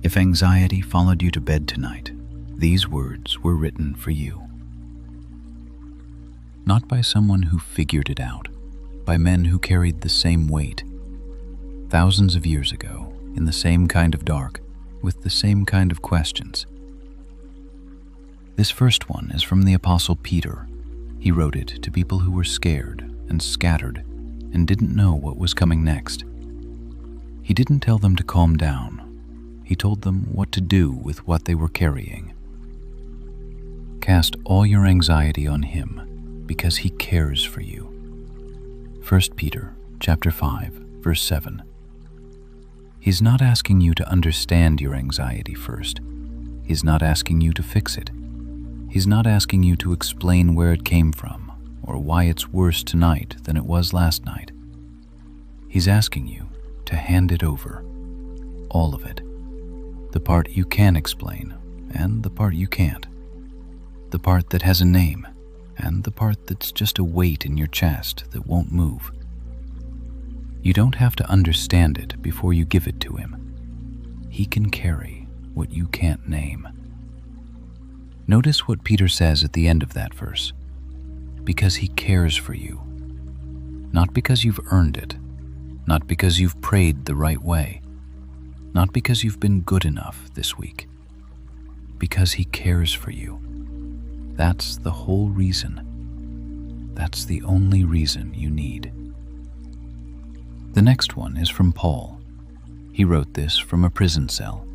If anxiety followed you to bed tonight, these words were written for you. Not by someone who figured it out, by men who carried the same weight, thousands of years ago, in the same kind of dark, with the same kind of questions. This first one is from the Apostle Peter. He wrote it to people who were scared and scattered and didn't know what was coming next. He didn't tell them to calm down. He told them what to do with what they were carrying. Cast all your anxiety on him because he cares for you. 1 Peter chapter 5, verse 7. He's not asking you to understand your anxiety first. He's not asking you to fix it. He's not asking you to explain where it came from or why it's worse tonight than it was last night. He's asking you to hand it over, all of it. The part you can explain and the part you can't. The part that has a name and the part that's just a weight in your chest that won't move. You don't have to understand it before you give it to him. He can carry what you can't name. Notice what Peter says at the end of that verse. Because he cares for you. Not because you've earned it. Not because you've prayed the right way. Not because you've been good enough this week. Because he cares for you. That's the whole reason. That's the only reason you need. The next one is from Paul. He wrote this from a prison cell.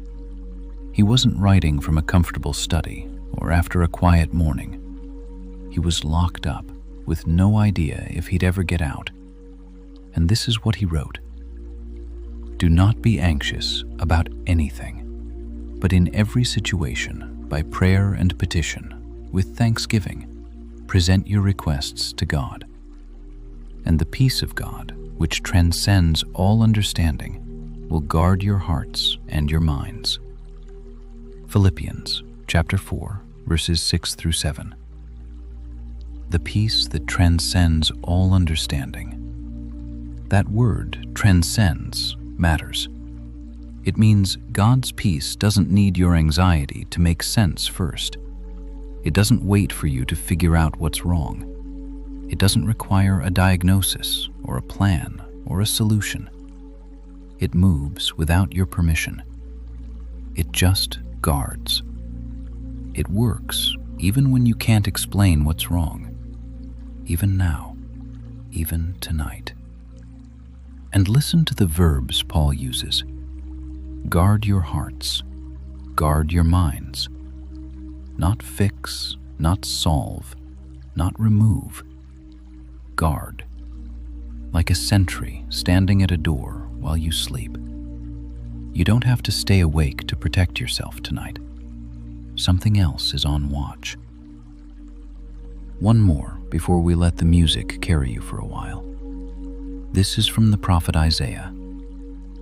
He wasn't writing from a comfortable study or after a quiet morning. He was locked up with no idea if he'd ever get out. And this is what he wrote. Do not be anxious about anything, but in every situation, by prayer and petition, with thanksgiving, present your requests to God. And the peace of God, which transcends all understanding, will guard your hearts and your minds. Philippians chapter 4, verses 6 through 7. The peace that transcends all understanding. That word, transcends, matters. It means God's peace doesn't need your anxiety to make sense first. It doesn't wait for you to figure out what's wrong. It doesn't require a diagnosis or a plan or a solution. It moves without your permission. It just guards. It works even when you can't explain what's wrong. Even now, even tonight. And listen to the verbs Paul uses. Guard your hearts. Guard your minds. Not fix, not solve, not remove. Guard. Like a sentry standing at a door while you sleep. You don't have to stay awake to protect yourself tonight. Something else is on watch. One more before we let the music carry you for a while. This is from the prophet Isaiah,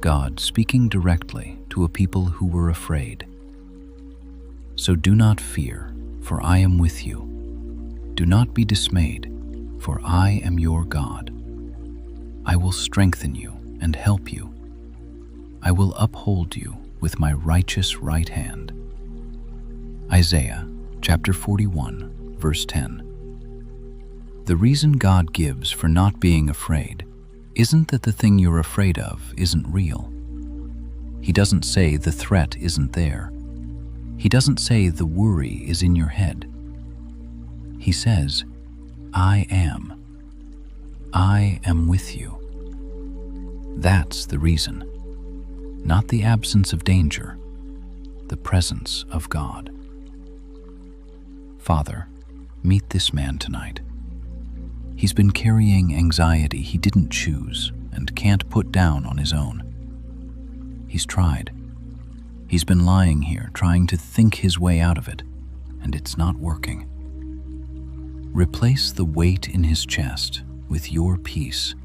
God speaking directly to a people who were afraid. So do not fear, for I am with you. Do not be dismayed, for I am your God. I will strengthen you and help you. I will uphold you with my righteous right hand. Isaiah chapter 41, verse 10. The reason God gives for not being afraid isn't that the thing you're afraid of isn't real. He doesn't say the threat isn't there. He doesn't say the worry is in your head. He says, I am. I am with you. That's the reason. Not the absence of danger, the presence of God. Father, meet this man tonight. He's been carrying anxiety he didn't choose and can't put down on his own. He's tried. He's been lying here trying to think his way out of it, and it's not working. Replace the weight in his chest with your peace.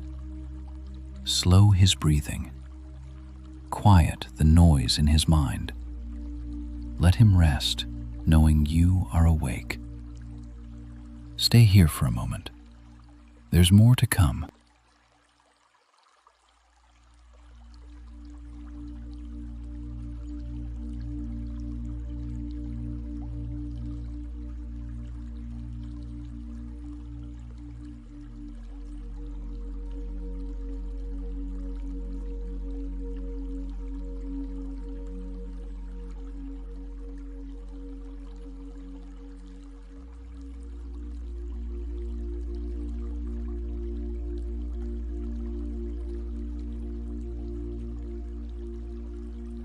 Slow his breathing. Quiet the noise in his mind. Let him rest, knowing you are awake. Stay here for a moment. There's more to come.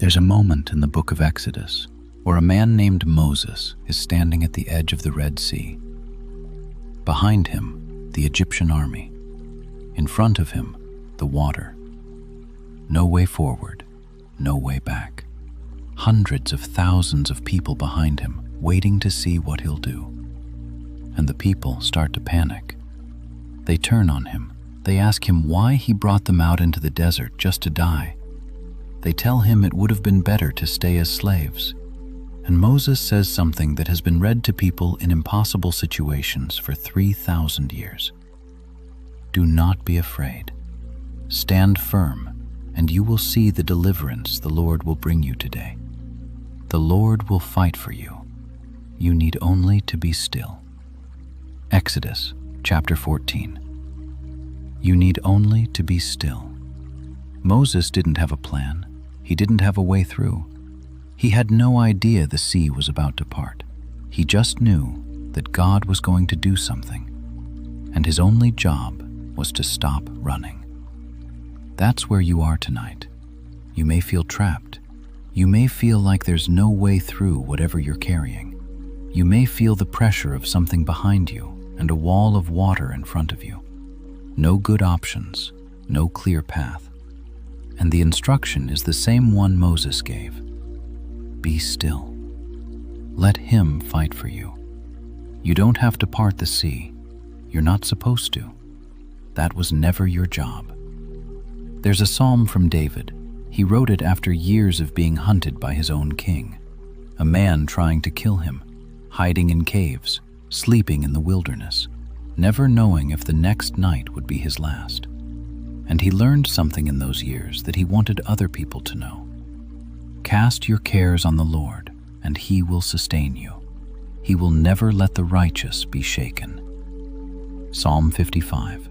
There's a moment in the book of Exodus where a man named Moses is standing at the edge of the Red Sea. Behind him, the Egyptian army. In front of him, the water. No way forward, no way back. Hundreds of thousands of people behind him, waiting to see what he'll do. And the people start to panic. They turn on him. They ask him why he brought them out into the desert just to die. They tell him it would have been better to stay as slaves. And Moses says something that has been read to people in impossible situations for 3,000 years. Do not be afraid. Stand firm, and you will see the deliverance the Lord will bring you today. The Lord will fight for you. You need only to be still. Exodus chapter 14. You need only to be still. Moses didn't have a plan. He didn't have a way through. He had no idea the sea was about to part. He just knew that God was going to do something, and his only job was to stop running. That's where you are tonight. You may feel trapped. You may feel like there's no way through whatever you're carrying. You may feel the pressure of something behind you and a wall of water in front of you. No good options, no clear path. And the instruction is the same one Moses gave. Be still. Let him fight for you. You don't have to part the sea. You're not supposed to. That was never your job. There's a psalm from David. He wrote it after years of being hunted by his own king, a man trying to kill him, hiding in caves, sleeping in the wilderness, never knowing if the next night would be his last. And he learned something in those years that he wanted other people to know. Cast your cares on the Lord, and he will sustain you. He will never let the righteous be shaken. Psalm 55.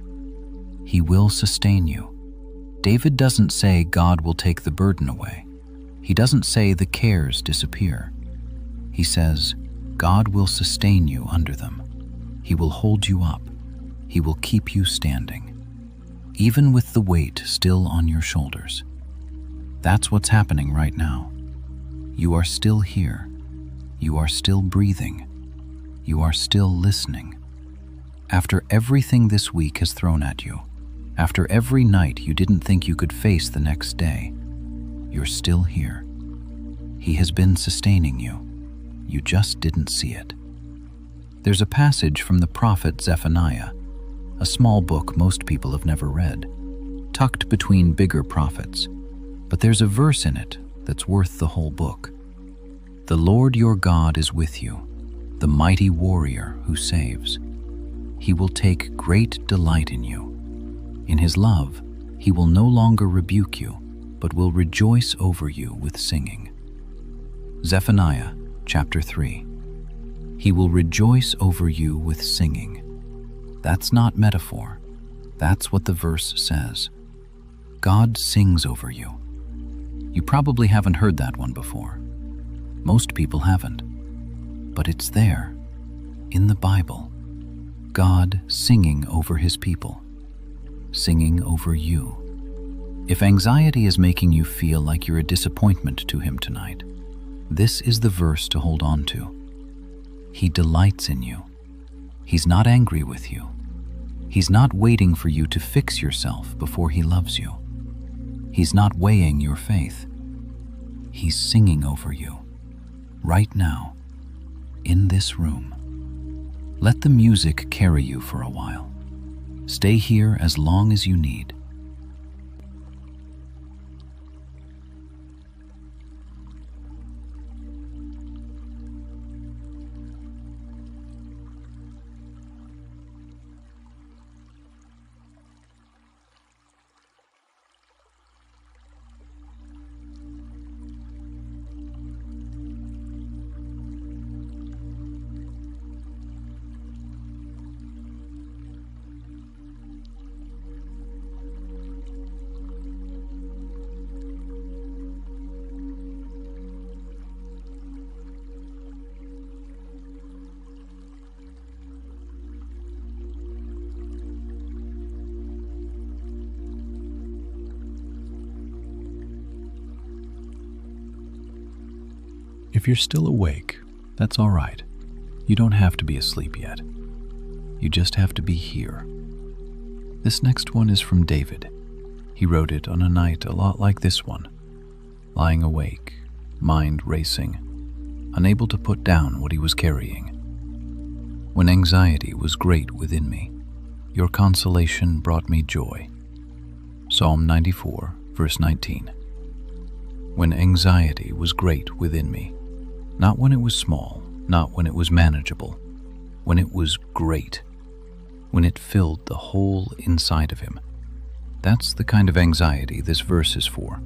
He will sustain you. David doesn't say God will take the burden away. He doesn't say the cares disappear. He says, God will sustain you under them. He will hold you up. He will keep you standing, even with the weight still on your shoulders. That's what's happening right now. You are still here. You are still breathing. You are still listening. After everything this week has thrown at you, after every night you didn't think you could face the next day, you're still here. He has been sustaining you. You just didn't see it. There's a passage from the prophet Zephaniah, a small book most people have never read, tucked between bigger prophets, but there's a verse in it that's worth the whole book. The Lord your God is with you, the mighty warrior who saves. He will take great delight in you. In his love, he will no longer rebuke you, but will rejoice over you with singing. Zephaniah chapter 3. He will rejoice over you with singing. That's not metaphor. That's what the verse says. God sings over you. You probably haven't heard that one before. Most people haven't. But it's there, in the Bible. God singing over his people. Singing over you. If anxiety is making you feel like you're a disappointment to him tonight, this is the verse to hold on to. He delights in you. He's not angry with you. He's not waiting for you to fix yourself before he loves you. He's not weighing your faith. He's singing over you, right now, in this room. Let the music carry you for a while. Stay here as long as you need. If you're still awake, that's all right. You don't have to be asleep yet. You just have to be here. This next one is from David. He wrote it on a night a lot like this one, lying awake, mind racing, unable to put down what he was carrying. When anxiety was great within me, your consolation brought me joy. Psalm 94, verse 19. When anxiety was great within me, not when it was small, not when it was manageable, when it was great, when it filled the whole inside of him. That's the kind of anxiety this verse is for,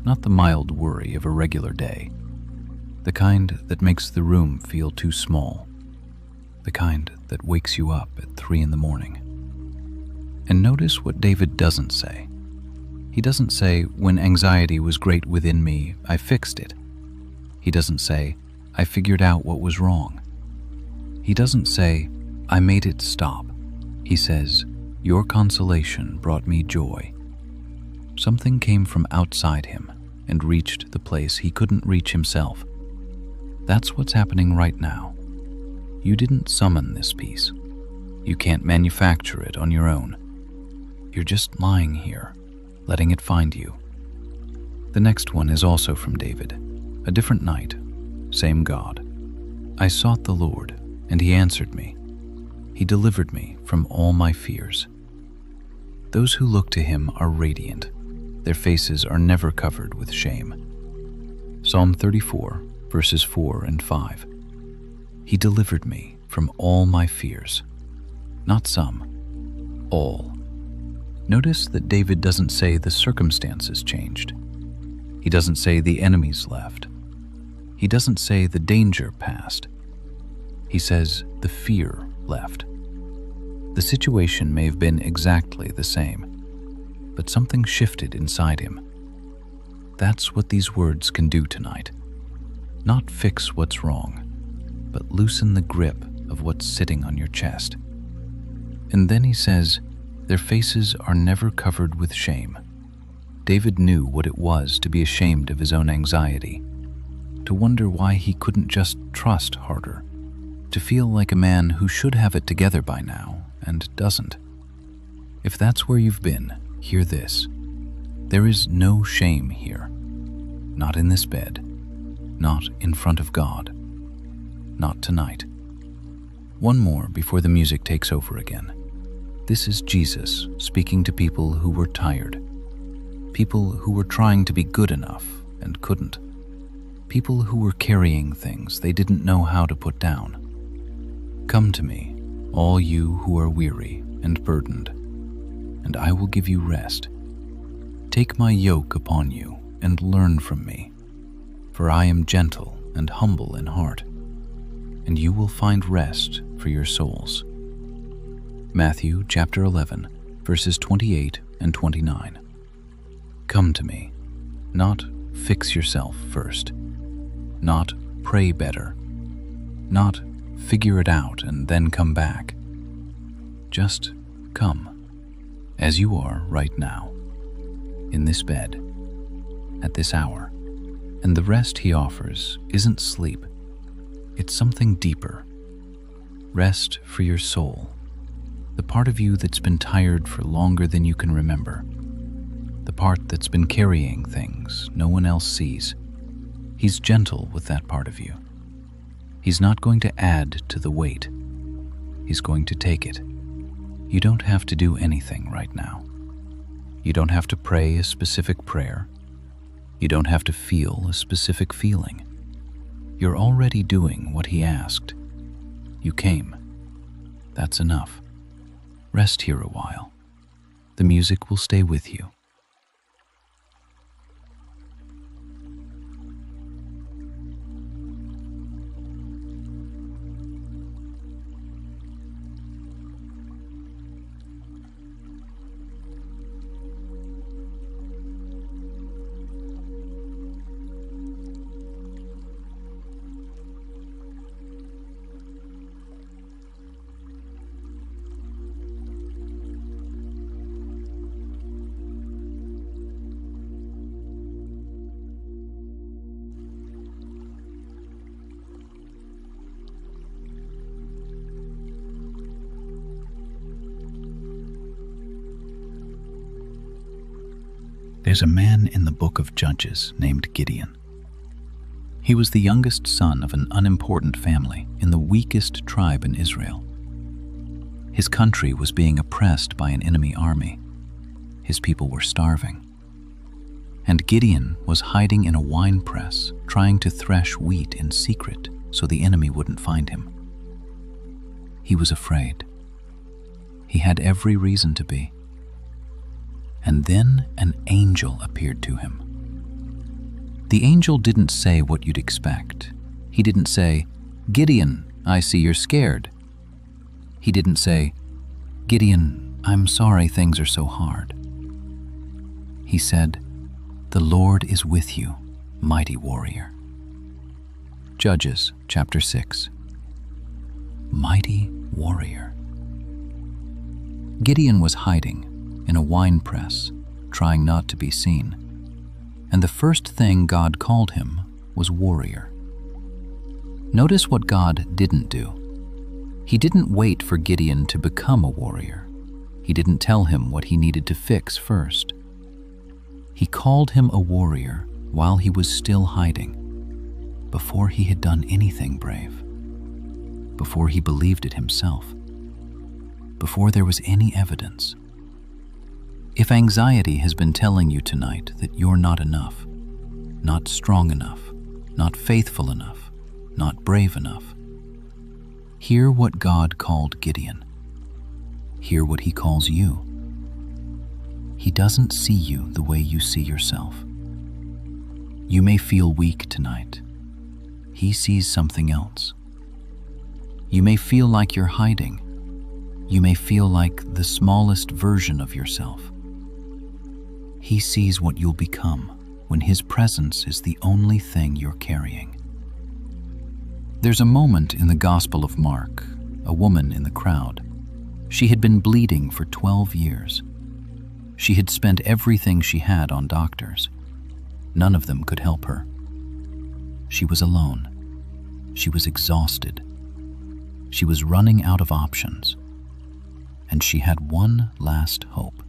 not the mild worry of a regular day, the kind that makes the room feel too small, the kind that wakes you up at 3 a.m. And notice what David doesn't say. He doesn't say, when anxiety was great within me, I fixed it. He doesn't say, I figured out what was wrong. He doesn't say, I made it stop. He says, your consolation brought me joy. Something came from outside him and reached the place he couldn't reach himself. That's what's happening right now. You didn't summon this peace. You can't manufacture it on your own. You're just lying here, letting it find you. The next one is also from David. A different night, same God. I sought the Lord, and he answered me. He delivered me from all my fears. Those who look to him are radiant. Their faces are never covered with shame. Psalm 34, verses 4 and 5. He delivered me from all my fears. Not some, all. Notice that David doesn't say the circumstances changed. He doesn't say the enemies left. He doesn't say the danger passed. He says the fear left. The situation may have been exactly the same, but something shifted inside him. That's what these words can do tonight. Not fix what's wrong, but loosen the grip of what's sitting on your chest. And then he says, their faces are never covered with shame. David knew what it was to be ashamed of his own anxiety, to wonder why he couldn't just trust harder, to feel like a man who should have it together by now and doesn't. If that's where you've been, hear this. There is no shame here. Not in this bed. Not in front of God. Not tonight. One more before the music takes over again. This is Jesus speaking to people who were tired. People who were trying to be good enough and couldn't. People who were carrying things they didn't know how to put down. Come to me, all you who are weary and burdened, and I will give you rest. Take my yoke upon you and learn from me, for I am gentle and humble in heart, and you will find rest for your souls. Matthew chapter 11, verses 28 and 29. Come to me, not fix yourself first, not pray better, not figure it out and then come back. Just come, as you are right now, in this bed, at this hour. And the rest he offers isn't sleep, it's something deeper. Rest for your soul, the part of you that's been tired for longer than you can remember, the part that's been carrying things no one else sees. He's gentle with that part of you. He's not going to add to the weight. He's going to take it. You don't have to do anything right now. You don't have to pray a specific prayer. You don't have to feel a specific feeling. You're already doing what he asked. You came. That's enough. Rest here a while. The music will stay with you. There's a man in the book of Judges named Gideon. He was the youngest son of an unimportant family in the weakest tribe in Israel. His country was being oppressed by an enemy army. His people were starving. And Gideon was hiding in a wine press, trying to thresh wheat in secret so the enemy wouldn't find him. He was afraid. He had every reason to be. And then an angel appeared to him. The angel didn't say what you'd expect. He didn't say, "Gideon, I see you're scared." He didn't say, "Gideon, I'm sorry things are so hard." He said, "The Lord is with you, mighty warrior." Judges chapter 6. Mighty warrior. Gideon was hiding in a wine press, trying not to be seen. And the first thing God called him was warrior. Notice what God didn't do. He didn't wait for Gideon to become a warrior. He didn't tell him what he needed to fix first. He called him a warrior while he was still hiding, before he had done anything brave, before he believed it himself, before there was any evidence. If anxiety has been telling you tonight that you're not enough, not strong enough, not faithful enough, not brave enough, hear what God called Gideon. Hear what he calls you. He doesn't see you the way you see yourself. You may feel weak tonight. He sees something else. You may feel like you're hiding. You may feel like the smallest version of yourself. He sees what you'll become when his presence is the only thing you're carrying. There's a moment in the Gospel of Mark, a woman in the crowd. She had been bleeding for 12 years. She had spent everything she had on doctors. None of them could help her. She was alone. She was exhausted. She was running out of options. And she had one last hope.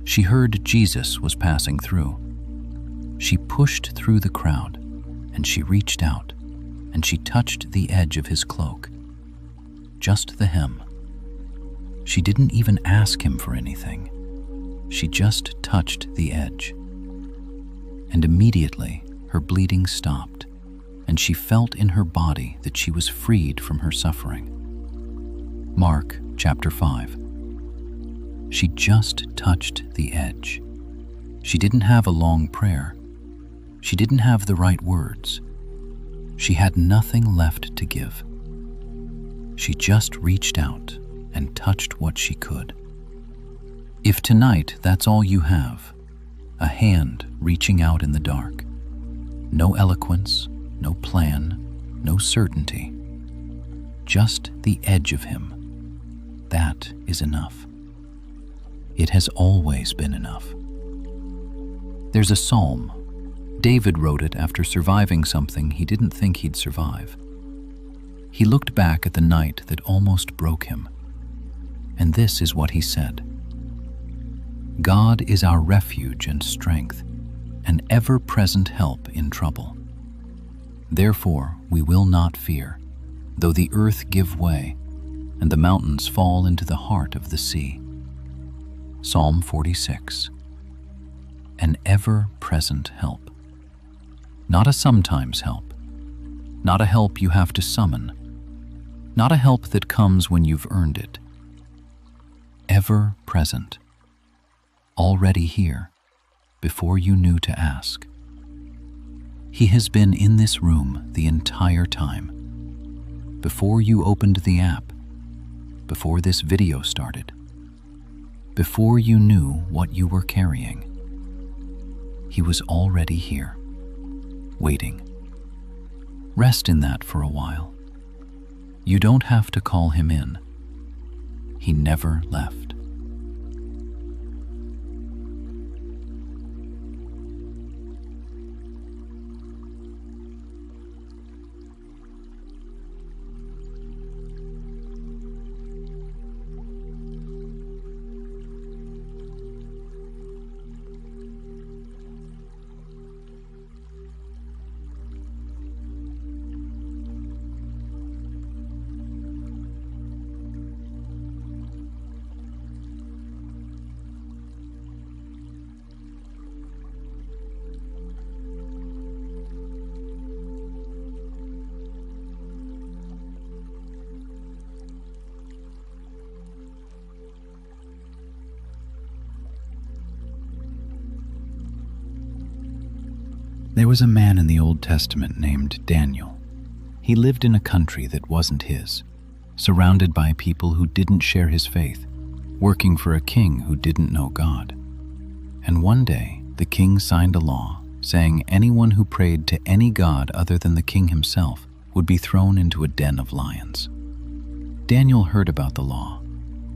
She heard Jesus was passing through. She pushed through the crowd, and she reached out, and she touched the edge of his cloak. Just the hem. She didn't even ask him for anything. She just touched the edge. And immediately her bleeding stopped, and she felt in her body that she was freed from her suffering. Mark chapter 5. She just touched the edge. She didn't have a long prayer. She didn't have the right words. She had nothing left to give. She just reached out and touched what she could. If tonight that's all you have, a hand reaching out in the dark, no eloquence, no plan, no certainty, just the edge of him, that is enough. It has always been enough. There's a psalm. David wrote it after surviving something he didn't think he'd survive. He looked back at the night that almost broke him, and this is what he said: "God is our refuge and strength, an ever-present help in trouble. Therefore we will not fear, though the earth give way, and the mountains fall into the heart of the sea." Psalm 46. An ever-present help. Not a sometimes help. Not a help you have to summon. Not a help that comes when you've earned it. Ever-present. Already here, before you knew to ask. He has been in this room the entire time. Before you opened the app. Before this video started. Before you knew what you were carrying. He was already here, waiting. Rest in that for a while. You don't have to call him in. He never left. There was a man in the Old Testament named Daniel. He lived in a country that wasn't his, surrounded by people who didn't share his faith, working for a king who didn't know God. And one day, the king signed a law saying anyone who prayed to any god other than the king himself would be thrown into a den of lions. Daniel heard about the law,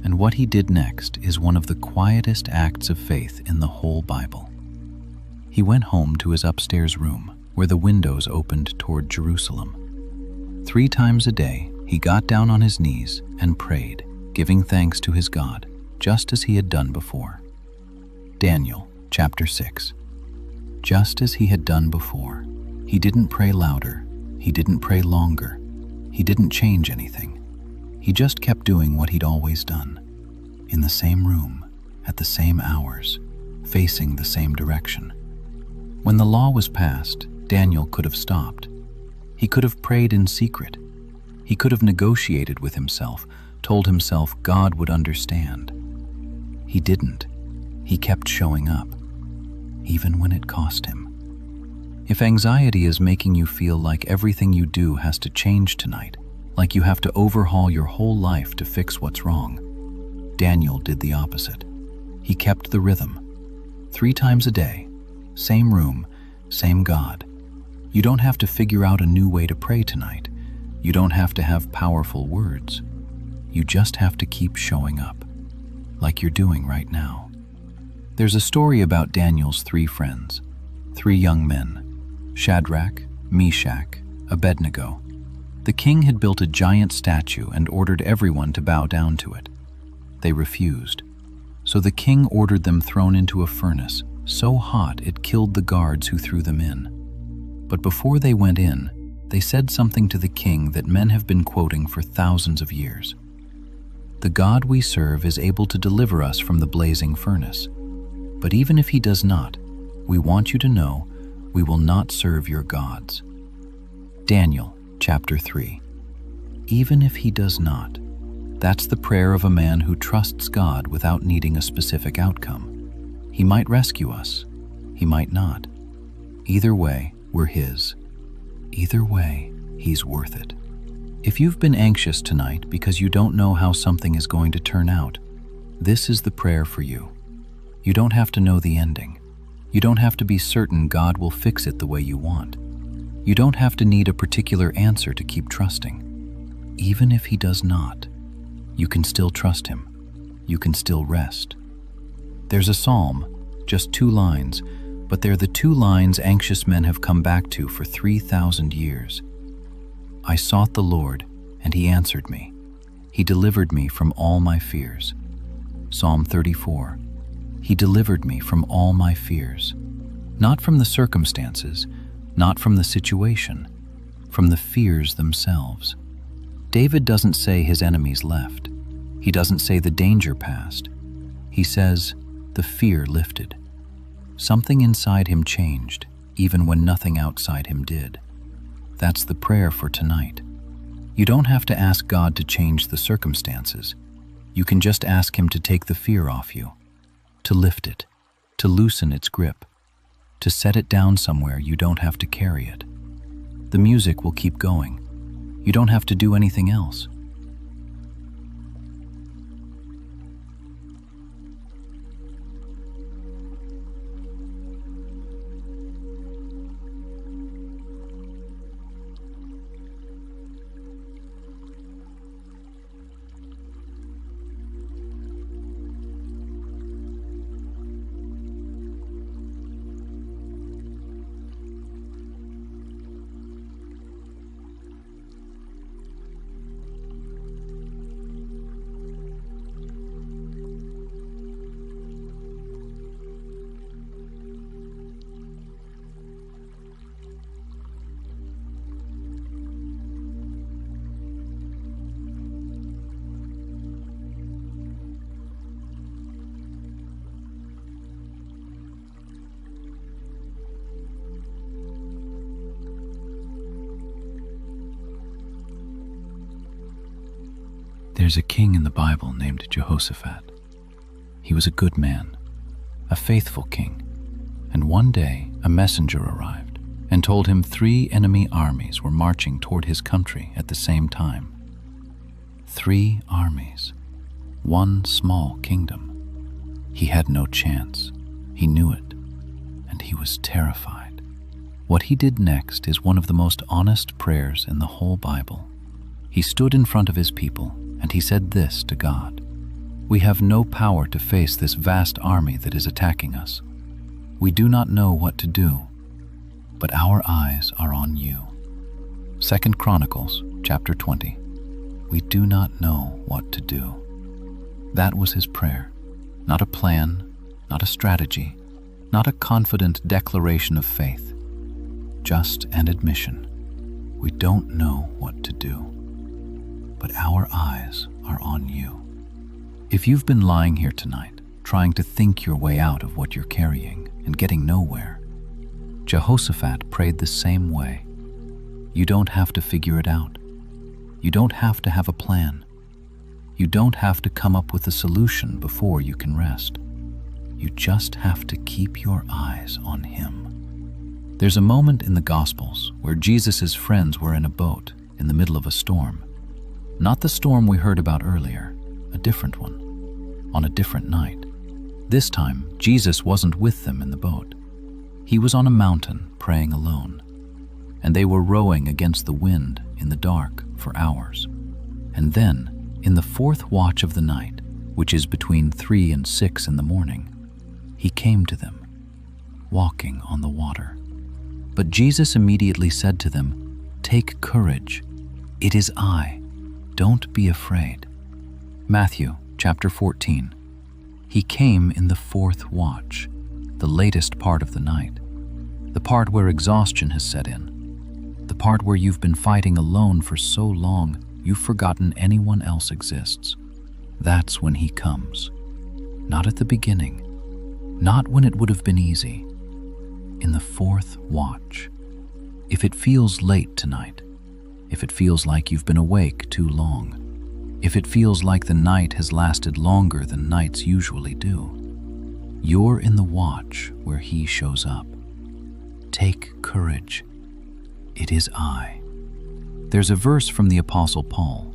and what he did next is one of the quietest acts of faith in the whole Bible. He went home to his upstairs room, where the windows opened toward Jerusalem. 3 times a day, he got down on his knees and prayed, giving thanks to his God, just as he had done before. Daniel, chapter 6. Just as he had done before, he didn't pray louder, he didn't pray longer, he didn't change anything. He just kept doing what he'd always done, in the same room, at the same hours, facing the same direction. When the law was passed, Daniel could have stopped. He could have prayed in secret. He could have negotiated with himself, told himself God would understand. He didn't. He kept showing up, even when it cost him. If anxiety is making you feel like everything you do has to change tonight, like you have to overhaul your whole life to fix what's wrong, Daniel did the opposite. He kept the rhythm. 3 times a day, same room, same God. You don't have to figure out a new way to pray tonight. You don't have to have powerful words. You just have to keep showing up, like you're doing right now. There's a story about Daniel's 3 friends, 3 young men, Shadrach, Meshach, Abednego. The king had built a giant statue and ordered everyone to bow down to it. They refused, so the king ordered them thrown into a furnace so hot it killed the guards who threw them in. But before they went in, they said something to the king that men have been quoting for thousands of years. The God we serve is able to deliver us from the blazing furnace. But even if he does not, we want you to know we will not serve your gods. Daniel, chapter 3. Even if he does not, that's the prayer of a man who trusts God without needing a specific outcome. He might rescue us, he might not. Either way, we're his. Either way, he's worth it. If you've been anxious tonight because you don't know how something is going to turn out, this is the prayer for you. You don't have to know the ending. You don't have to be certain God will fix it the way you want. You don't have to need a particular answer to keep trusting. Even if he does not, you can still trust him. You can still rest. There's a psalm, just 2 lines, but they're the 2 lines anxious men have come back to for 3,000 years. I sought the Lord, and he answered me. He delivered me from all my fears. Psalm 34. He delivered me from all my fears. Not from the circumstances, not from the situation, from the fears themselves. David doesn't say his enemies left. He doesn't say the danger passed. He says, the fear lifted. Something inside him changed, even when nothing outside him did. That's the prayer for tonight. You don't have to ask God to change the circumstances. You can just ask him to take the fear off you, to lift it, to loosen its grip, to set it down somewhere you don't have to carry it. The music will keep going. You don't have to do anything else. There's a king in the Bible named Jehoshaphat. He was a good man, a faithful king, and one day a messenger arrived. and told him 3 enemy armies were marching toward his country at the same time. 3 armies, 1 small kingdom. He had no chance. He knew it, and he was terrified. What he did next is one of the most honest prayers in the whole Bible. He stood in front of his people, and he said this to God: "We have no power to face this vast army that is attacking us. We do not know what to do, but our eyes are on you." 2 Chronicles chapter 20. We do not know what to do. That was his prayer. Not a plan, not a strategy, not a confident declaration of faith. Just an admission. We don't know what to do, but our eyes are on you. If you've been lying here tonight, trying to think your way out of what you're carrying and getting nowhere, Jehoshaphat prayed the same way. You don't have to figure it out. You don't have to have a plan. You don't have to come up with a solution before you can rest. You just have to keep your eyes on him. There's a moment in the Gospels where Jesus' friends were in a boat in the middle of a storm. Not the storm we heard about earlier, a different one, on a different night. This time, Jesus wasn't with them in the boat. He was on a mountain praying alone, and they were rowing against the wind in the dark for hours. And then, in the 4th watch of the night, which is between 3 and 6 in the morning, he came to them, walking on the water. But Jesus immediately said to them, "Take courage. It is I. Don't be afraid." Matthew chapter 14. He came in the 4th watch, the latest part of the night, the part where exhaustion has set in, the part where you've been fighting alone for so long you've forgotten anyone else exists. That's when he comes. Not at the beginning, not when it would have been easy. In the 4th watch. If it feels late tonight, if it feels like you've been awake too long, if it feels like the night has lasted longer than nights usually do, you're in the watch where he shows up. Take courage. It is I. There's a verse from the Apostle Paul.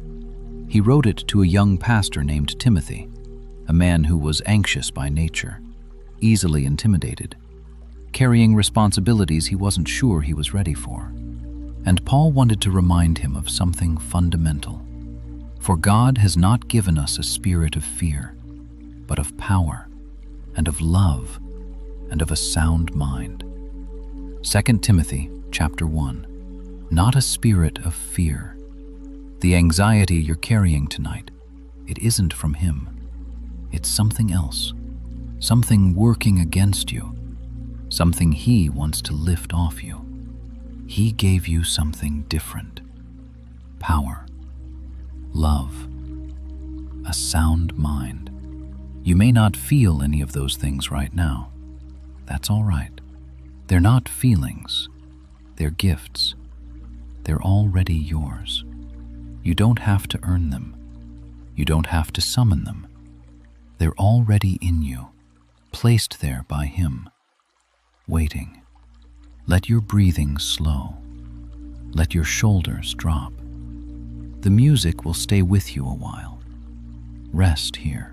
He wrote it to a young pastor named Timothy, a man who was anxious by nature, easily intimidated, carrying responsibilities he wasn't sure he was ready for. And Paul wanted to remind him of something fundamental. For God has not given us a spirit of fear, but of power, and of love, and of a sound mind. 2 Timothy chapter 1. Not a spirit of fear. The anxiety you're carrying tonight, it isn't from him. It's something else, something working against you, something he wants to lift off you. He gave you something different. Power, love, a sound mind. You may not feel any of those things right now. That's all right. They're not feelings. They're gifts. They're already yours. You don't have to earn them. You don't have to summon them. They're already in you, placed there by him, waiting. Let your breathing slow. Let your shoulders drop. The music will stay with you a while. Rest here.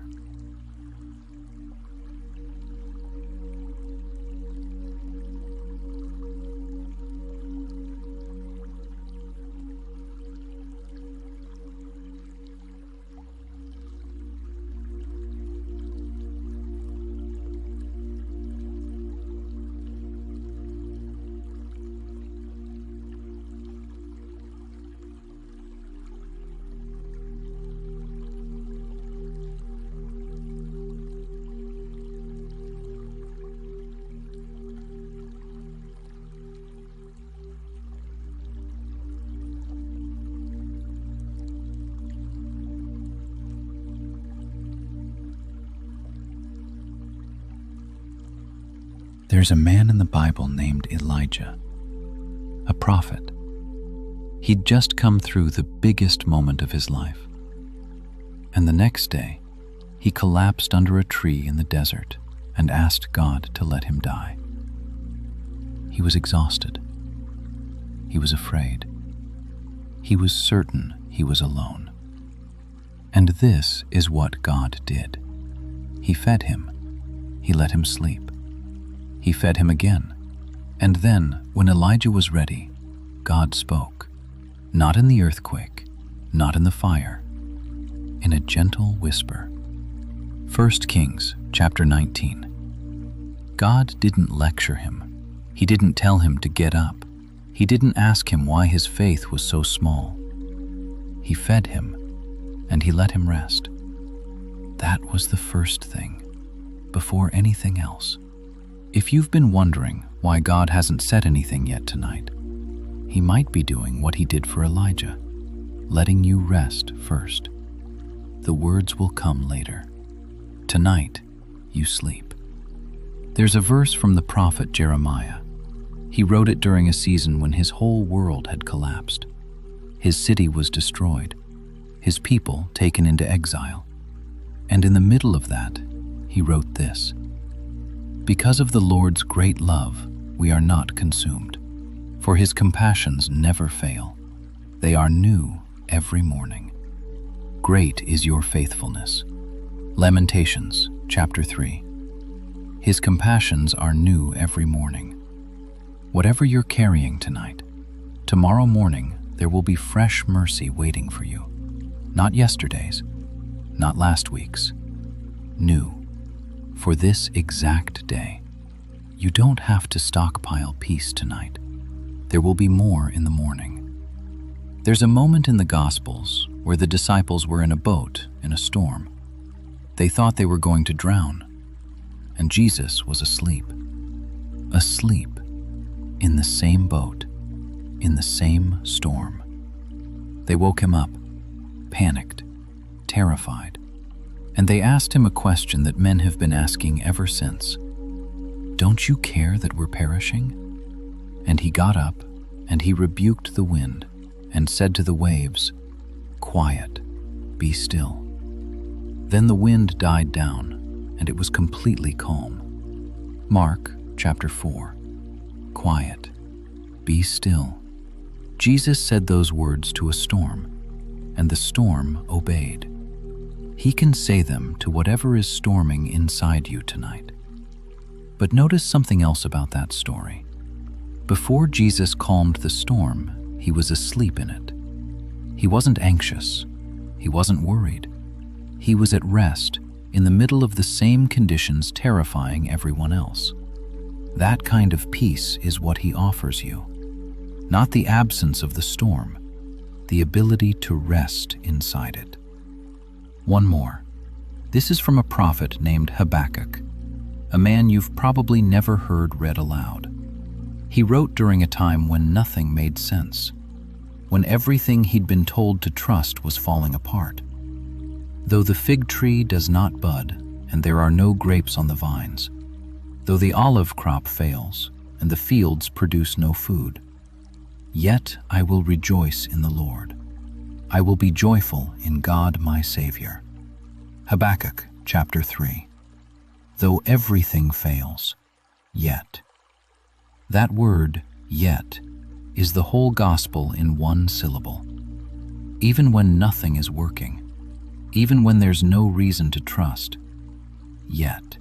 There's a man in the Bible named Elijah, a prophet. He'd just come through the biggest moment of his life. And the next day, he collapsed under a tree in the desert and asked God to let him die. He was exhausted. he was afraid. He was certain he was alone. And this is what God did. He fed him. He let him sleep. He fed him again. And then, when Elijah was ready, God spoke, not in the earthquake, not in the fire, in a gentle whisper. 1 Kings chapter 19. God didn't lecture him. He didn't tell him to get up. He didn't ask him why his faith was so small. He fed him, and he let him rest. That was the first thing, before anything else. If you've been wondering why God hasn't said anything yet tonight, he might be doing what he did for Elijah, letting you rest first. The words will come later. Tonight, you sleep. There's a verse from the prophet Jeremiah. He wrote it during a season when his whole world had collapsed. His city was destroyed, his people taken into exile. And in the middle of that, he wrote this: "Because of the Lord's great love, we are not consumed, for his compassions never fail. They are new every morning. Great is your faithfulness." Lamentations chapter 3. His compassions are new every morning. Whatever you're carrying tonight, tomorrow morning there will be fresh mercy waiting for you. Not yesterday's, not last week's. New, for this exact day. You don't have to stockpile peace tonight. There will be more in the morning. There's a moment in the Gospels where the disciples were in a boat in a storm. They thought they were going to drown, and Jesus was asleep. Asleep in the same boat, in the same storm. They woke him up, panicked, terrified, and they asked him a question that men have been asking ever since. "Don't you care that we're perishing?" And he got up, and he rebuked the wind, and said to the waves, "Quiet, be still." Then the wind died down, and it was completely calm. Mark chapter 4. Quiet, be still. Jesus said those words to a storm, and the storm obeyed. He can say them to whatever is storming inside you tonight. But notice something else about that story. Before Jesus calmed the storm, he was asleep in it. He wasn't anxious. He wasn't worried. He was at rest in the middle of the same conditions terrifying everyone else. That kind of peace is what he offers you. Not the absence of the storm, the ability to rest inside it. One more. This is from a prophet named Habakkuk, a man you've probably never heard read aloud. He wrote during a time when nothing made sense, when everything he'd been told to trust was falling apart. Though the fig tree does not bud, and there are no grapes on the vines, though the olive crop fails, and the fields produce no food, yet I will rejoice in the Lord. I will be joyful in God my Savior. Habakkuk chapter 3. Though everything fails, yet. That word, yet, is the whole gospel in one syllable. Even when nothing is working, even when there's no reason to trust, yet,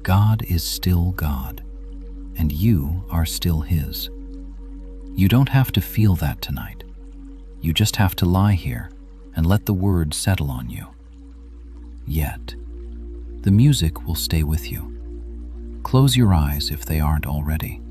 God is still God, and you are still His. You don't have to feel that tonight. You just have to lie here and let the word settle on you. Yet, the music will stay with you. Close your eyes if they aren't already.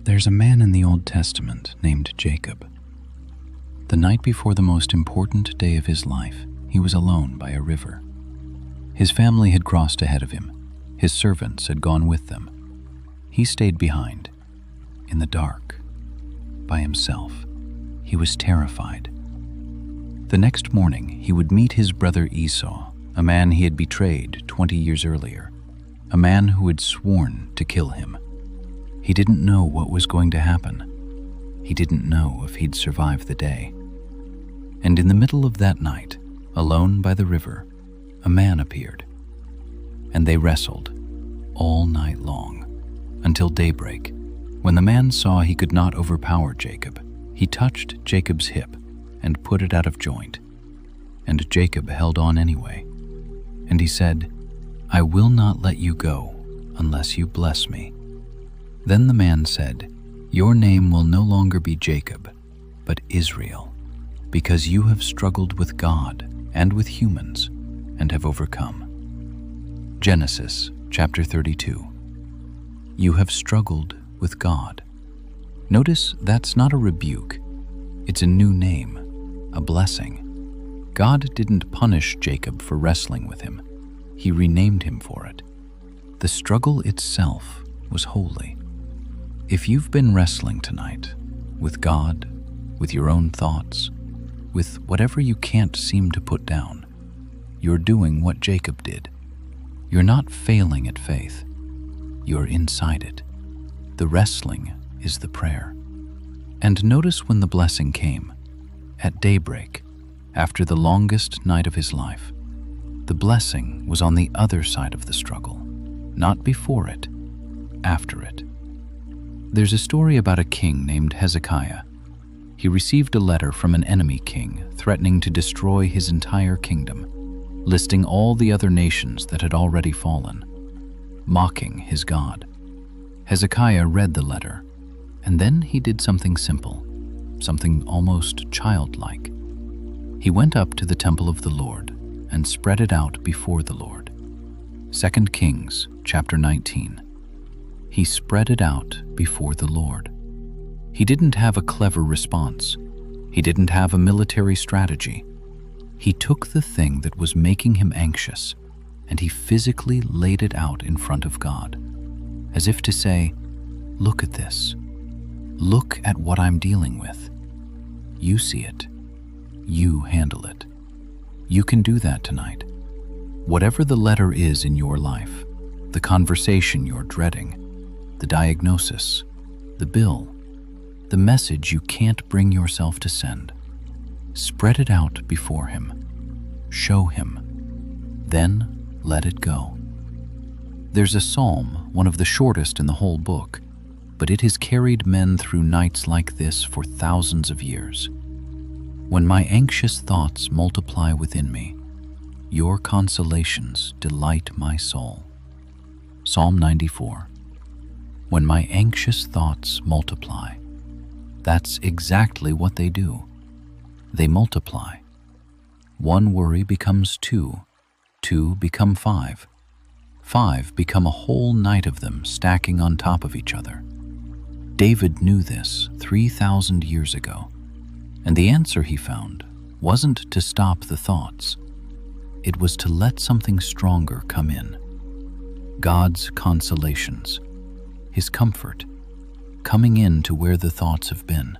There's a man in the Old Testament named Jacob. The night before the most important day of his life, he was alone by a river. His family had crossed ahead of him. His servants had gone with them. He stayed behind, in the dark, by himself. He was terrified. The next morning, he would meet his brother Esau, a man he had betrayed 20 years earlier, a man who had sworn to kill him. He didn't know what was going to happen. He didn't know if he'd survive the day. And in the middle of that night, alone by the river, a man appeared. And they wrestled all night long, until daybreak. When the man saw he could not overpower Jacob, he touched Jacob's hip and put it out of joint. And Jacob held on anyway. And he said, "I will not let you go unless you bless me." Then the man said, "Your name will no longer be Jacob, but Israel, because you have struggled with God and with humans and have overcome." Genesis chapter 32. You have struggled with God. Notice that's not a rebuke. It's a new name, a blessing. God didn't punish Jacob for wrestling with him. He renamed him for it. The struggle itself was holy. If you've been wrestling tonight with God, with your own thoughts, with whatever you can't seem to put down, you're doing what Jacob did. You're not failing at faith. You're inside it. The wrestling is the prayer. And notice when the blessing came, at daybreak, after the longest night of his life. The blessing was on the other side of the struggle, not before it, after it. There's a story about a king named Hezekiah. He received a letter from an enemy king threatening to destroy his entire kingdom, listing all the other nations that had already fallen, mocking his God. Hezekiah read the letter, and then he did something simple, something almost childlike. He went up to the temple of the Lord and spread it out before the Lord. 2 Kings chapter 19. He spread it out before the Lord. He didn't have a clever response. He didn't have a military strategy. He took the thing that was making him anxious and he physically laid it out in front of God, as if to say, "Look at this. Look at what I'm dealing with. You see it. You handle it." You can do that tonight. Whatever the letter is in your life, the conversation you're dreading, the diagnosis, the bill, the message you can't bring yourself to send, spread it out before him. Show him. Then let it go. There's a psalm, one of the shortest in the whole book, but it has carried men through nights like this for thousands of years. When my anxious thoughts multiply within me, your consolations delight my soul. Psalm 94. When my anxious thoughts multiply, that's exactly what they do. They multiply. One worry becomes two, two become five, five become a whole night of them stacking on top of each other. David knew this 3,000 years ago, and the answer he found wasn't to stop the thoughts. It was to let something stronger come in. God's consolations, his comfort, coming in to where the thoughts have been,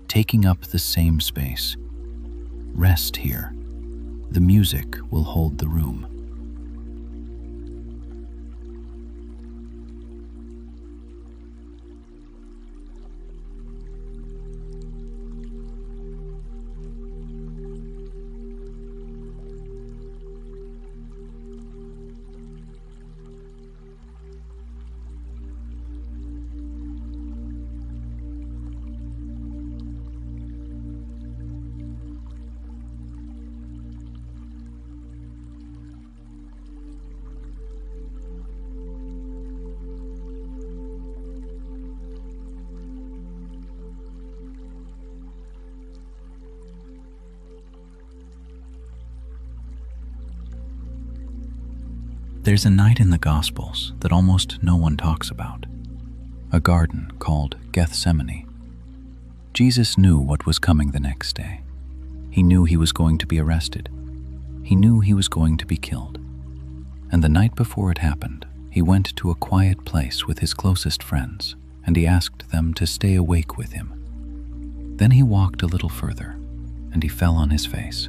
taking up the same space. Rest here. The music will hold the room. There's a night in the Gospels that almost no one talks about. a garden called Gethsemane. Jesus knew what was coming the next day. He knew he was going to be arrested. He knew he was going to be killed. And the night before it happened, he went to a quiet place with his closest friends, and he asked them to stay awake with him. Then he walked a little further, and he fell on his face.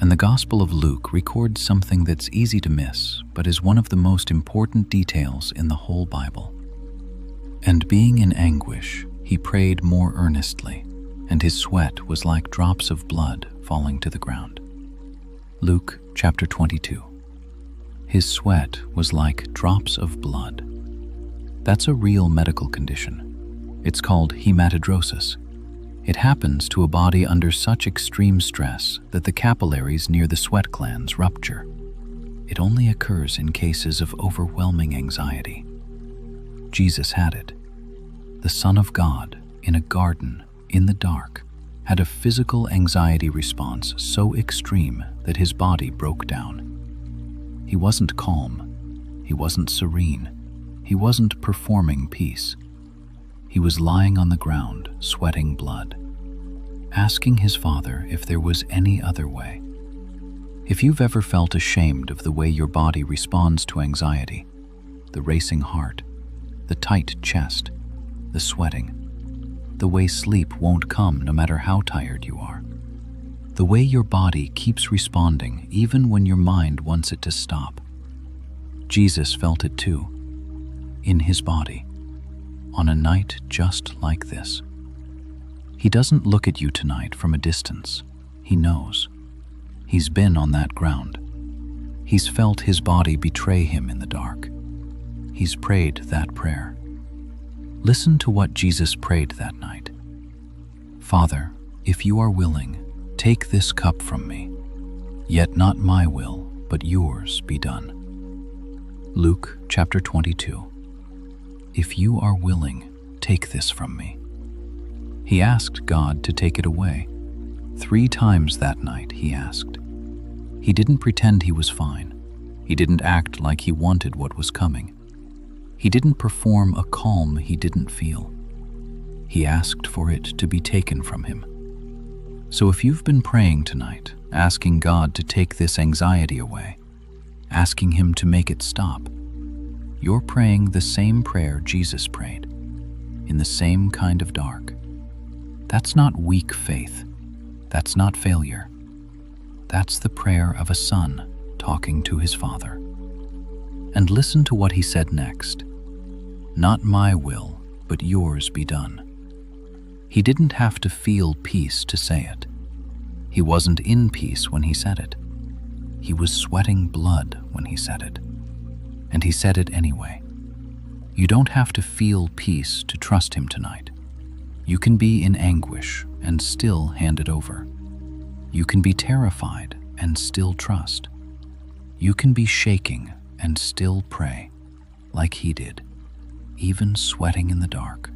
And the Gospel of Luke records something that's easy to miss, but is one of the most important details in the whole Bible. And being in anguish, he prayed more earnestly, and his sweat was like drops of blood falling to the ground. Luke chapter 22. His sweat was like drops of blood. That's a real medical condition. It's called hematidrosis. It happens to a body under such extreme stress that the capillaries near the sweat glands rupture. It only occurs in cases of overwhelming anxiety. Jesus had it. The Son of God, in a garden, in the dark, had a physical anxiety response so extreme that his body broke down. He wasn't calm. He wasn't serene. He wasn't performing peace. He was lying on the ground, sweating blood, asking his Father if there was any other way. If you've ever felt ashamed of the way your body responds to anxiety, the racing heart, the tight chest, the sweating, the way sleep won't come no matter how tired you are, the way your body keeps responding even when your mind wants it to stop. Jesus felt it too, in his body, on a night just like this. He doesn't look at you tonight from a distance. He knows. He's been on that ground. He's felt his body betray him in the dark. He's prayed that prayer. Listen to what Jesus prayed that night. Father, if you are willing, take this cup from me. Yet not my will, but yours be done. Luke chapter 22. If you are willing, take this from me. He asked God to take it away. 3 times that night he asked. He didn't pretend he was fine. He didn't act like he wanted what was coming. He didn't perform a calm he didn't feel. He asked for it to be taken from him. So if you've been praying tonight, asking God to take this anxiety away, asking him to make it stop, you're praying the same prayer Jesus prayed, in the same kind of dark. That's not weak faith. That's not failure. That's the prayer of a son talking to his Father. And listen to what he said next. Not my will, but yours be done. He didn't have to feel peace to say it. He wasn't in peace when he said it. He was sweating blood when he said it. And he said it anyway. You don't have to feel peace to trust him tonight. You can be in anguish and still hand it over. You can be terrified and still trust. You can be shaking and still pray, like he did, even sweating in the dark.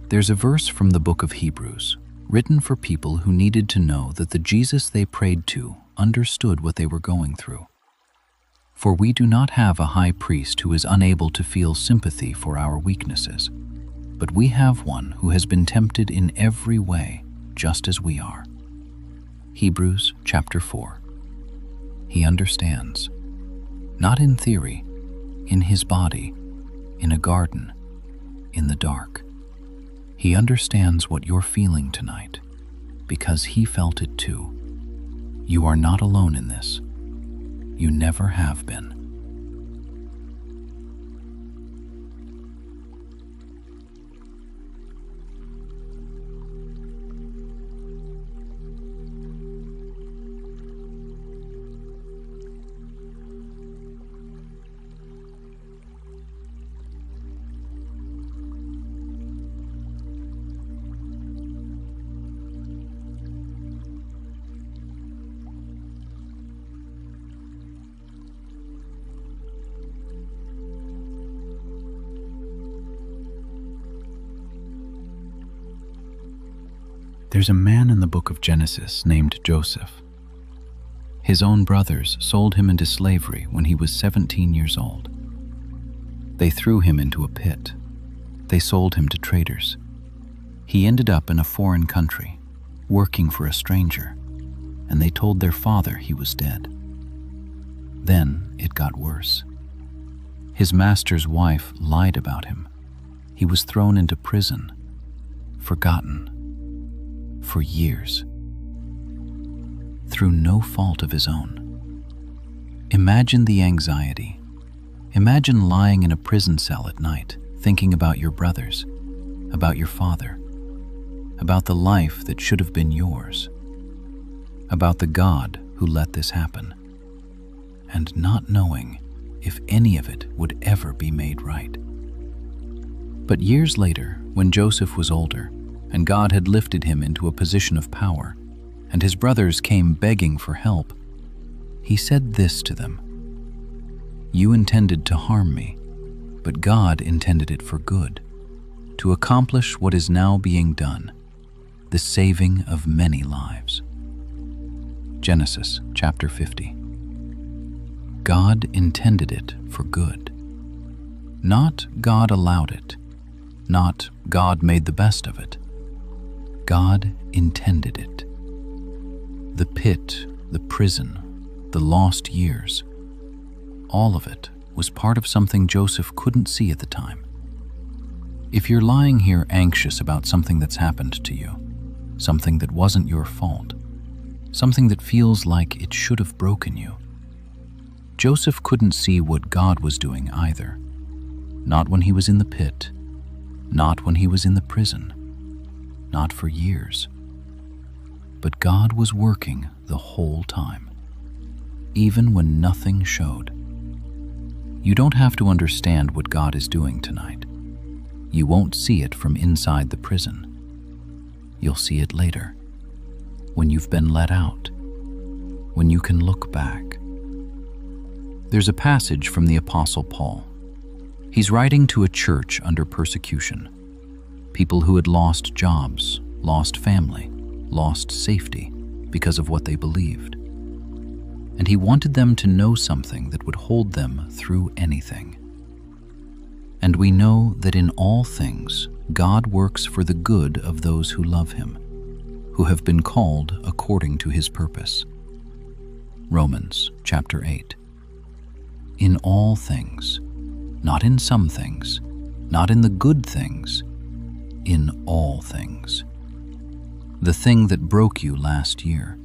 There's a verse from the book of Hebrews, written for people who needed to know that the Jesus they prayed to understood what they were going through. For we do not have a high priest who is unable to feel sympathy for our weaknesses, but we have one who has been tempted in every way, just as we are. Hebrews chapter 4. He understands, not in theory, in his body, in a garden, in the dark. He understands what you're feeling tonight, because he felt it too. You are not alone in this. You never have been. There's a man in the book of Genesis named Joseph. His own brothers sold him into slavery when he was 17 years old. They threw him into a pit, They sold him to traders. He ended up in a foreign country, working for a stranger, and they told their father he was dead. Then it got worse. His master's wife lied about him. He was thrown into prison, forgotten, for years, through no fault of his own. Imagine the anxiety. Imagine lying in a prison cell at night, thinking about your brothers, about your father, about the life that should have been yours, about the God who let this happen, and not knowing if any of it would ever be made right. But years later, when Joseph was older, and God had lifted him into a position of power, and his brothers came begging for help, he said this to them: "You intended to harm me, but God intended it for good, to accomplish what is now being done, the saving of many lives." Genesis chapter 50. God intended it for good. Not God allowed it, not God made the best of it. God intended it. The pit, the prison, the lost years, all of it was part of something Joseph couldn't see at the time. If you're lying here anxious about something that's happened to you, something that wasn't your fault, something that feels like it should have broken you, Joseph couldn't see what God was doing either. Not when he was in the pit, not when he was in the prison, not for years. But God was working the whole time, even when nothing showed. You don't have to understand what God is doing tonight. You won't see it from inside the prison. You'll see it later, when you've been let out, when you can look back. There's a passage from the Apostle Paul. He's writing to a church under persecution, people who had lost jobs, lost family, lost safety because of what they believed. And he wanted them to know something that would hold them through anything. And we know that in all things God works for the good of those who love him, who have been called according to his purpose. Romans chapter 8. In all things, not in some things, not in the good things, in all things. The thing that broke you last year,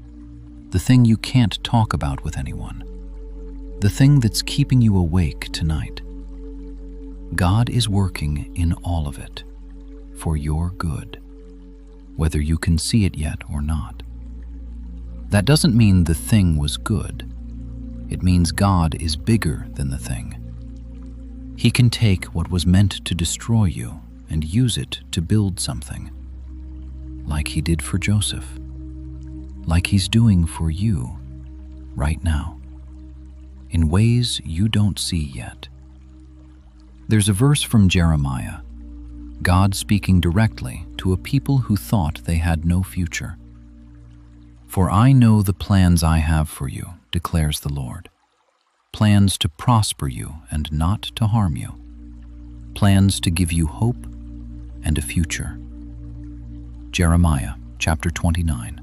the thing you can't talk about with anyone, the thing that's keeping you awake tonight. God is working in all of it for your good, whether you can see it yet or not. That doesn't mean the thing was good. It means God is bigger than the thing. He can take what was meant to destroy you and use it to build something, like he did for Joseph, like he's doing for you right now, in ways you don't see yet. There's a verse from Jeremiah, God speaking directly to a people who thought they had no future. "For I know the plans I have for you, declares the Lord, plans to prosper you and not to harm you, plans to give you hope and a future." Jeremiah chapter 29.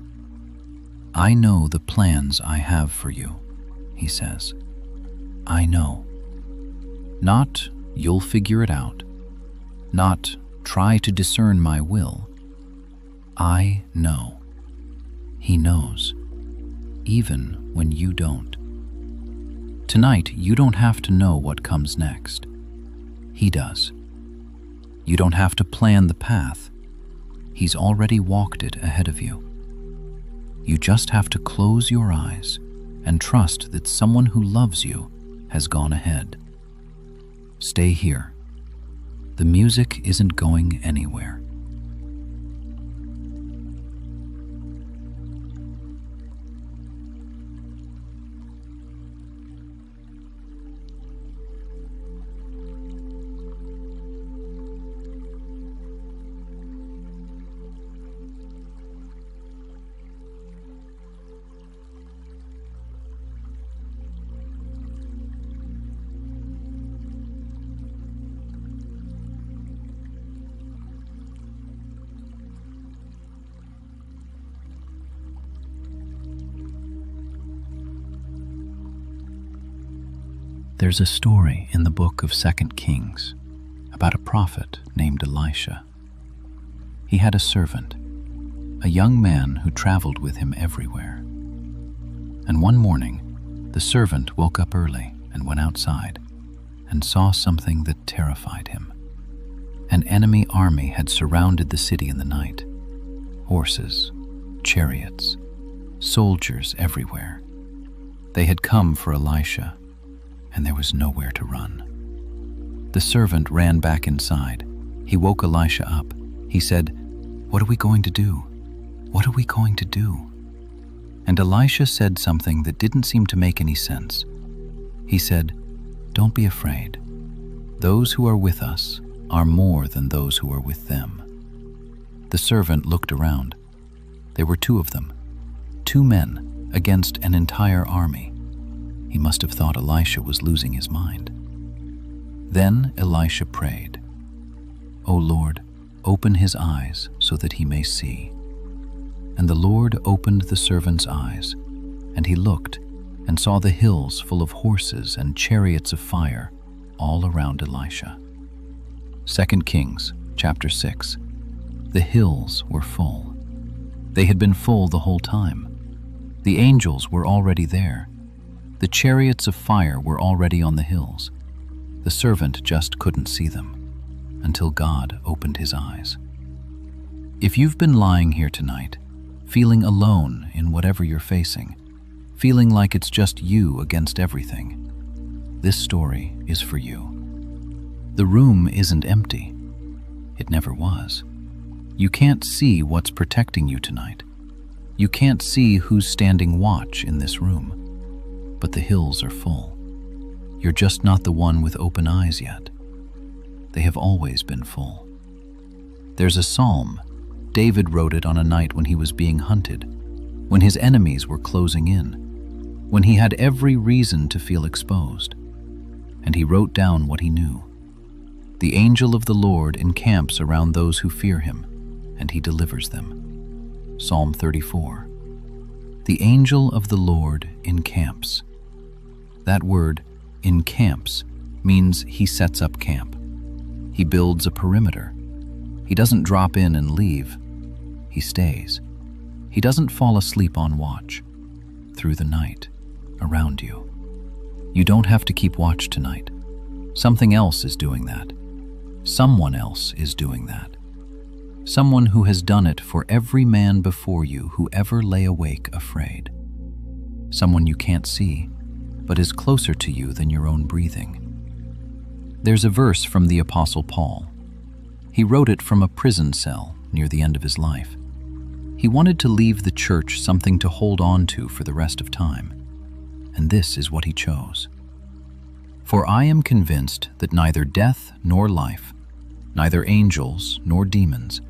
I know the plans I have for you, he says. I know. Not you'll figure it out, not try to discern my will. I know. He knows, even when you don't. Tonight, you don't have to know what comes next. He does. You don't have to plan the path. He's already walked it ahead of you. You just have to close your eyes and trust that someone who loves you has gone ahead. Stay here. The music isn't going anywhere. There's a story in the book of 2 Kings about a prophet named Elisha. He had a servant, a young man who traveled with him everywhere. And one morning, the servant woke up early and went outside and saw something that terrified him. An enemy army had surrounded the city in the night. Horses, chariots, soldiers everywhere. They had come for Elisha, and there was nowhere to run. The servant ran back inside. He woke Elisha up. He said, "What are we going to do? What are we going to do?" And Elisha said something that didn't seem to make any sense. He said, "Don't be afraid. Those who are with us are more than those who are with them." The servant looked around. There were two of them, 2 men against an entire army. He must have thought Elisha was losing his mind. Then Elisha prayed, "O Lord, open his eyes so that he may see." And the Lord opened the servant's eyes, and he looked and saw the hills full of horses and chariots of fire all around Elisha. 2 Kings chapter 6. The hills were full. They had been full the whole time. The angels were already there. The chariots of fire were already on the hills. The servant just couldn't see them until God opened his eyes. If you've been lying here tonight, feeling alone in whatever you're facing, feeling like it's just you against everything, this story is for you. The room isn't empty. It never was. You can't see what's protecting you tonight. You can't see who's standing watch in this room. But the hills are full. You're just not the one with open eyes yet. They have always been full. There's a psalm. David wrote it on a night when he was being hunted, when his enemies were closing in, when he had every reason to feel exposed. And he wrote down what he knew. The angel of the Lord encamps around those who fear him, and he delivers them. Psalm 34. The angel of the Lord encamps. That word, encamps, means he sets up camp. He builds a perimeter. He doesn't drop in and leave. He stays. He doesn't fall asleep on watch. Through the night, around you. You don't have to keep watch tonight. Something else is doing that. Someone else is doing that. Someone who has done it for every man before you who ever lay awake afraid. Someone you can't see, but is closer to you than your own breathing. There's a verse from the Apostle Paul. He wrote it from a prison cell near the end of his life. He wanted to leave the church something to hold on to for the rest of time, and this is what he chose. "For I am convinced that neither death nor life, neither angels nor demons,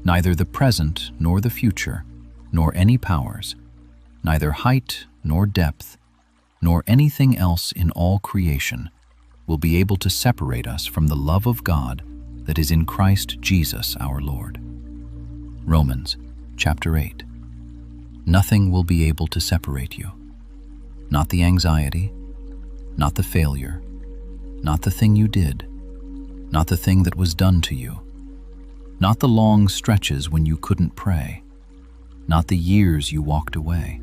neither the present nor the future, nor any powers, neither height nor depth, nor anything else in all creation will be able to separate us from the love of God that is in Christ Jesus our Lord." Romans chapter 8. Nothing will be able to separate you. Not the anxiety, not the failure, not the thing you did, not the thing that was done to you, not the long stretches when you couldn't pray, not the years you walked away,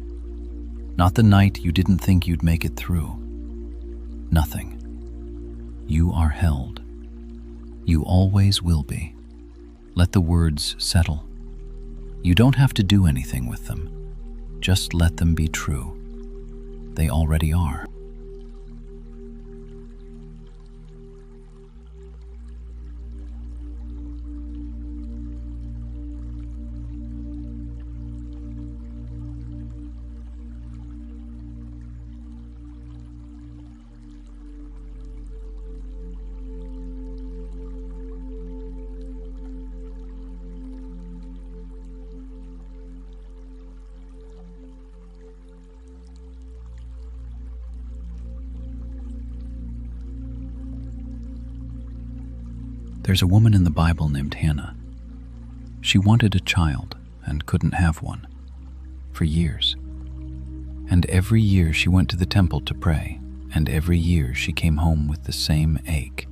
not the night you didn't think you'd make it through. Nothing. You are held. You always will be. Let the words settle. You don't have to do anything with them. Just let them be true. They already are. There's a woman in the Bible named Hannah. She wanted a child and couldn't have one for years. And every year she went to the temple to pray and every year she came home with the same ache.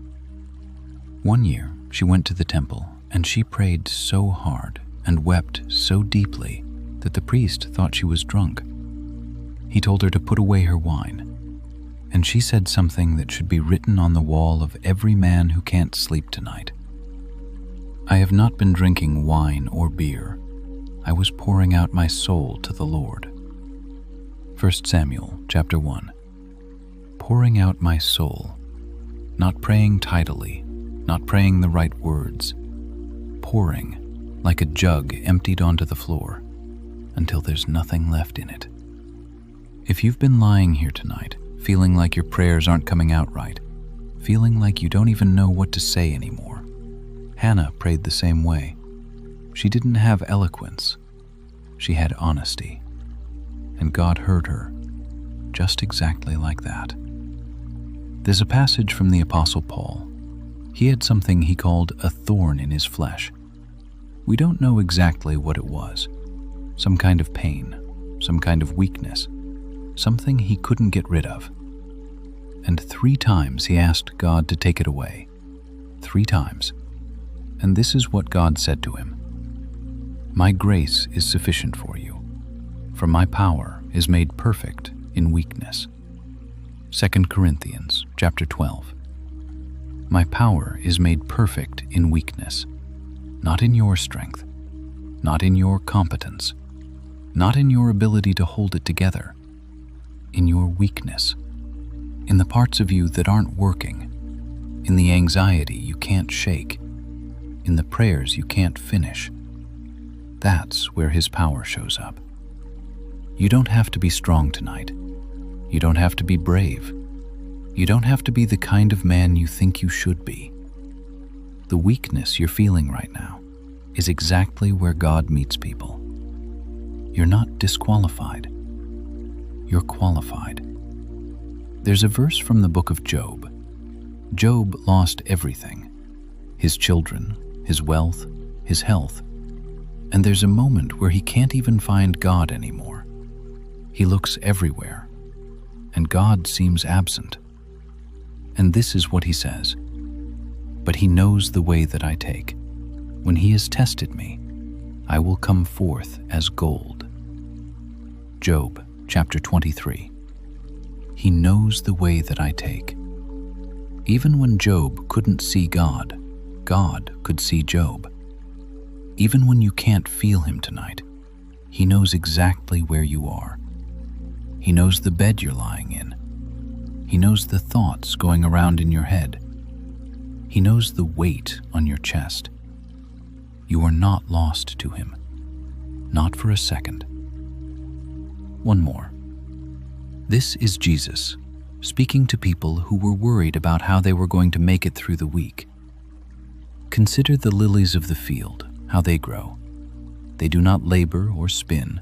One year she went to the temple, and she prayed so hard and wept so deeply that the priest thought she was drunk. He told her to put away her wine, and she said something that should be written on the wall of every man who can't sleep tonight. "I have not been drinking wine or beer. I was pouring out my soul to the Lord." 1 Samuel chapter 1. Pouring out my soul, not praying tidily, not praying the right words, pouring like a jug emptied onto the floor until there's nothing left in it. If you've been lying here tonight, feeling like your prayers aren't coming out right, feeling like you don't even know what to say anymore, Hannah prayed the same way. She didn't have eloquence. She had honesty. And God heard her, just exactly like that. There's a passage from the Apostle Paul. He had something he called a thorn in his flesh. We don't know exactly what it was. Some kind of pain, some kind of weakness, something he couldn't get rid of. And 3 times he asked God to take it away. 3 times. And this is what God said to him: "My grace is sufficient for you, for my power is made perfect in weakness." 2 Corinthians chapter 12. My power is made perfect in weakness, not in your strength, not in your competence, not in your ability to hold it together, in your weakness, in the parts of you that aren't working, in the anxiety you can't shake, in the prayers you can't finish. That's where His power shows up. You don't have to be strong tonight. You don't have to be brave. You don't have to be the kind of man you think you should be. The weakness you're feeling right now is exactly where God meets people. You're not disqualified. You're qualified. There's a verse from the book of Job. Job lost everything: his children, his wealth, his health. And there's a moment where he can't even find God anymore. He looks everywhere, and God seems absent. And this is what he says: "But He knows the way that I take. When He has tested me, I will come forth as gold." Job chapter 23. He knows the way that I take. Even when Job couldn't see God, God could see Job. Even when you can't feel Him tonight, He knows exactly where you are. He knows the bed you're lying in. He knows the thoughts going around in your head. He knows the weight on your chest. You are not lost to Him, not for a second. One more. This is Jesus speaking to people who were worried about how they were going to make it through the week. Consider the lilies of the field, how they grow. They do not labor or spin,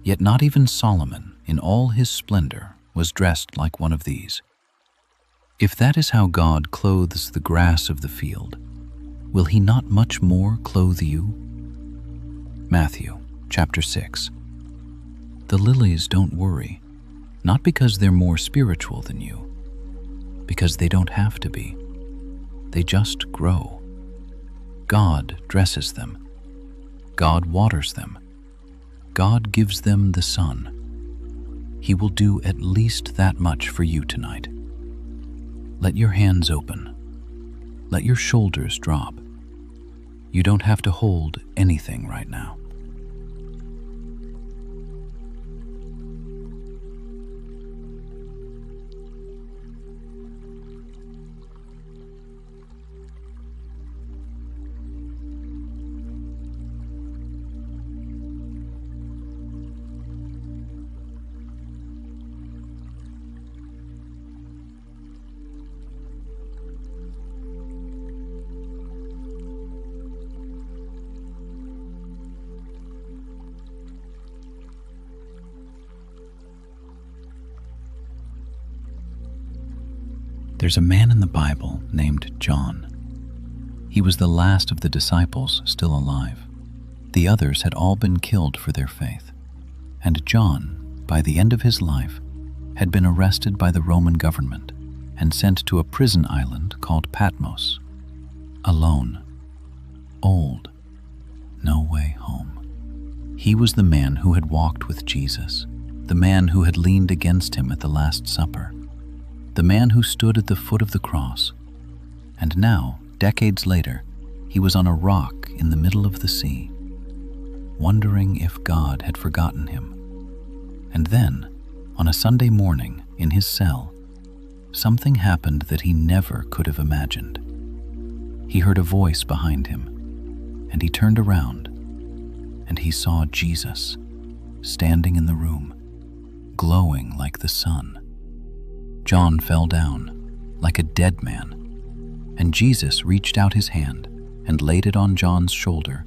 yet not even Solomon, in all his splendor, was dressed like one of these. If that is how God clothes the grass of the field, will He not much more clothe you? Matthew chapter 6. The lilies don't worry, not because they're more spiritual than you, because they don't have to be. They just grow. God dresses them. God waters them. God gives them the sun. He will do at least that much for you tonight. Let your hands open. Let your shoulders drop. You don't have to hold anything right now. There's a man in the Bible named John. He was the last of the disciples still alive. The others had all been killed for their faith. And John, by the end of his life, had been arrested by the Roman government and sent to a prison island called Patmos. Alone, old, no way home. He was the man who had walked with Jesus, the man who had leaned against him at the Last Supper, the man who stood at the foot of the cross. And now, decades later, he was on a rock in the middle of the sea, wondering if God had forgotten him. And then, on a Sunday morning in his cell, something happened that he never could have imagined. He heard a voice behind him, and he turned around, and he saw Jesus standing in the room, glowing like the sun. John fell down like a dead man, and Jesus reached out his hand and laid it on John's shoulder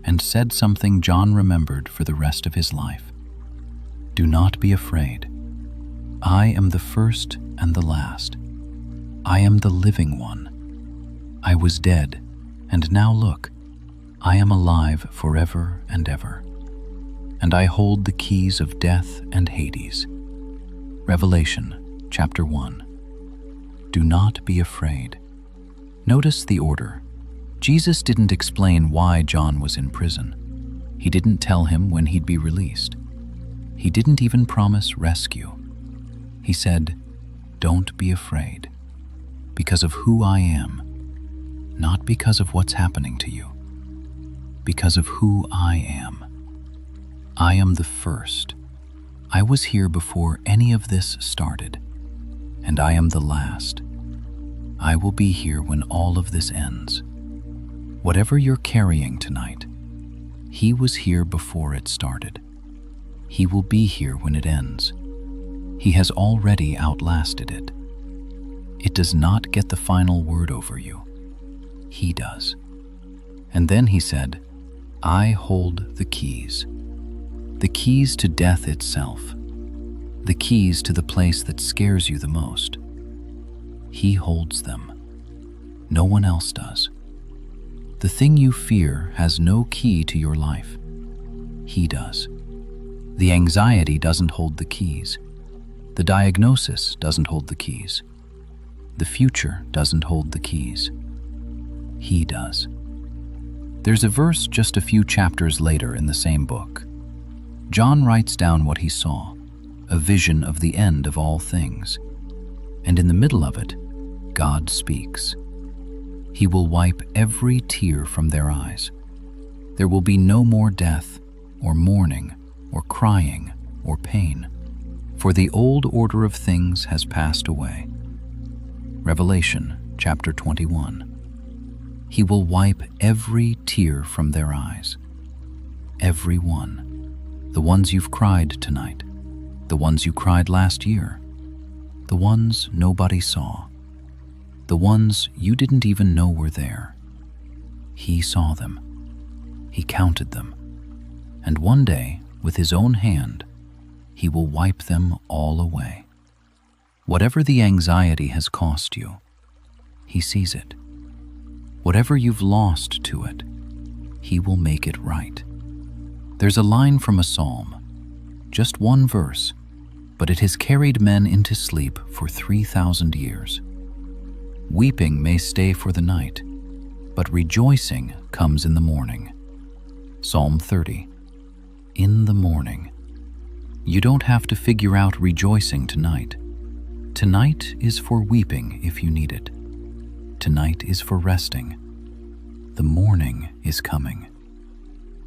and said something John remembered for the rest of his life. "Do not be afraid. I am the first and the last. I am the living one. I was dead, and now look, I am alive forever and ever. And I hold the keys of death and Hades." Revelation chapter 1. Do not be afraid. Notice the order. Jesus didn't explain why John was in prison. He didn't tell him when he'd be released. He didn't even promise rescue. He said, "Don't be afraid, because of who I am, not because of what's happening to you, because of who I am. I am the first. I was here before any of this started, and I am the last. I will be here when all of this ends. Whatever you're carrying tonight, He was here before it started. He will be here when it ends. He has already outlasted it. It does not get the final word over you. He does." And then he said, "I hold the keys to death itself, the keys to the place that scares you the most. He holds them. No one else does. The thing you fear has no key to your life. He does. The anxiety doesn't hold the keys. The diagnosis doesn't hold the keys. The future doesn't hold the keys. He does." There's a verse just a few chapters later in the same book. John writes down what he saw, a vision of the end of all things. And in the middle of it, God speaks. He will wipe every tear from their eyes. There will be no more death, or mourning, or crying, or pain, for the old order of things has passed away. Revelation chapter 21. He will wipe every tear from their eyes. Every one. The ones you've cried tonight. The ones you cried last year. The ones nobody saw. The ones you didn't even know were there. He saw them. He counted them. And one day, with His own hand, He will wipe them all away. Whatever the anxiety has cost you, He sees it. Whatever you've lost to it, He will make it right. There's a line from a psalm, just one verse, but it has carried men into sleep for 3,000 years. Weeping may stay for the night, but rejoicing comes in the morning. Psalm 30. In the morning. You don't have to figure out rejoicing tonight. Tonight is for weeping if you need it. Tonight is for resting. The morning is coming.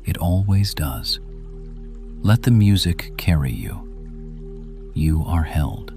It always does. Let the music carry you. You are held.